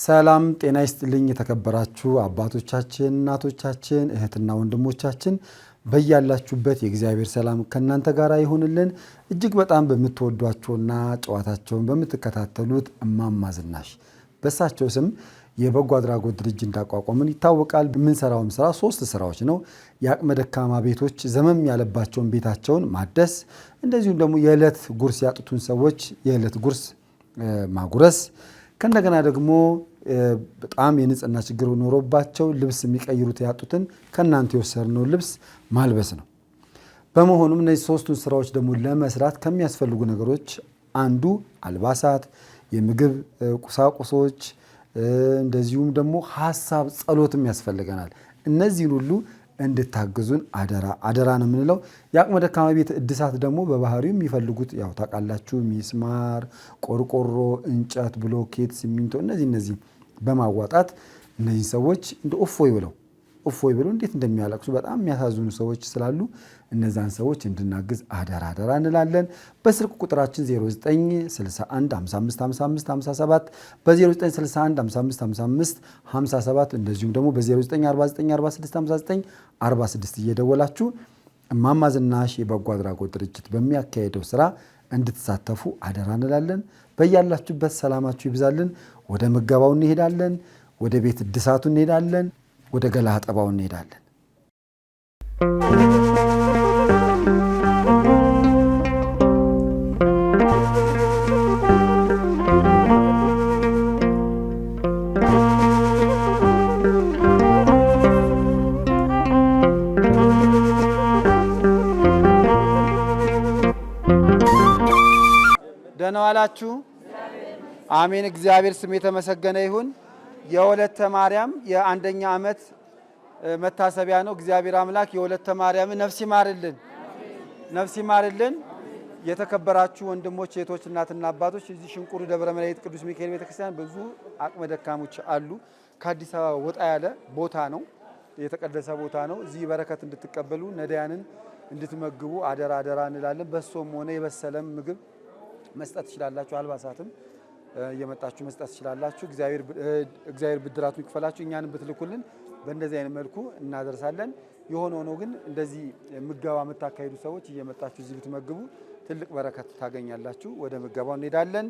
ሰላም ጤና ይስጥልኝ የተከበራችሁ አባቶቻችን እናቶቻችን እህትና ወንድሞቻችን በያላችሁበት የእግዚአብሔር ሰላም ከናንተ ጋር ይሁንልን። እጅግ በጣም በመተወዷቸውና ጨዋታቸውን በመተከታተሉት እማማ ዝናሽ በሳቸው ስም የበጎ አድራጎት ድርጅት እንዳቋቋምን ይታወቃል። ምን ሰራውም ስራ 3 ስራዎች ነው። የአቅመ ደካማ ቤቶች ዘመም ያለባቸውን ቤታቸውን ማደስ፣ እንደዚሁም ደግሞ የዕለት ጉርስ ያጡትን ሰዎች የዕለት ጉርስ ማጉረስ፣ ከእንደገና ደግሞ በጣም የንጽህና ችግር ኖሮባቸው ልብስ የሚቀይሩት ያጡትን ከናንተ የወሰድነው ልብስ ማልበስ ነው። በመሆኑም እነዚህ 3ቱን ስራዎች ደግሞ ለመስራት ከሚያስፈልጉ ነገሮች አንዱ አልባሳት፣ የምግብ ቁሳቁሶች፣ እንደዚሁም ደግሞ ሐሳብ ጸሎትም ያስፈልገናል። እነዚህን ሁሉ እንድታግዙን አደራ ነው የምንለው። የአቅመ ደካማ ቤት እድሳት ደግሞ በባህሪው የሚፈልጉት ያው ታውቃላችሁ፣ ሚስማር፣ ቆርቆሮ፣ እንጨት፣ ብሎኬት፣ ሲሚንቶ እነዚህ በማዋጣት እነዚህ ሰዎች እንደ እፎይ ብለው እንዴት እንደሚያለቅሱ በጣም የሚያሳዝኑ ሰዎች ስላሉ እነዛን ሰዎች እንድናግዝ አደራ እንላለን። በስልክ ቁጥራችን 0961555557 በ0961555557 እንደዚሁም ደግሞ በ0949465946 እየደወላችሁ እማማ ዝናሽ የበጎ አድራጎት ድርጅት በሚያካሄደው ስራ እንድትሳተፉ አደራ እንላለን። በያላችሁበት ሰላማችሁ ይብዛልን። ወደ ምገባው እንሄዳለን። ወደ ቤት እድሳቱ እንሄዳለን። ወደ ገላ አጠባው እንሄዳለን። ደህና ዋላችሁ። አሜን። እግዚአብሔር ስም የተመሰገነ ይሁን። የወለተ ማርያም የአንደኛ ዓመት መታሰቢያ ነው። እግዚአብሔር አምላክ የወለተ ማርያም ነፍስ ይማርልን። የተከበራችሁ ወንድሞች፣ እህቶች፣ እናትና አባቶች እዚህ ሽንቁሩ ደብረ መድኃኒት ቅዱስ ሚካኤል ቤተክርስቲያን ብዙ አቅመ ደካሞች አሉ። ከአዲስ አበባ ወጣ ያለ ቦታ ነው፣ የተቀደሰ ቦታ ነው። እዚህ በረከት እንድትቀበሉ ነዳያንን እንድትመግቡ አደራ እንላለን። በሶም ሆነ የበሰለም ምግብ መስጠት ትችላላችሁ። አልባሳትም እየመጣችሁ መስጠት ትችላላችሁ። እግዚአብሔር ብድራቱን ይክፈላችሁ። እኛንም ብትልኩልን በእንደዚህ አይነት መልኩ እናደርሳለን። የሆነ ሆኖ ግን እንደዚህ ምገባ የምታካሂዱ ሰዎች እየመጣችሁ እዚህ ብትመግቡ ትልቅ በረከት ታገኛላችሁ። ወደ ምገባው እንሄዳለን።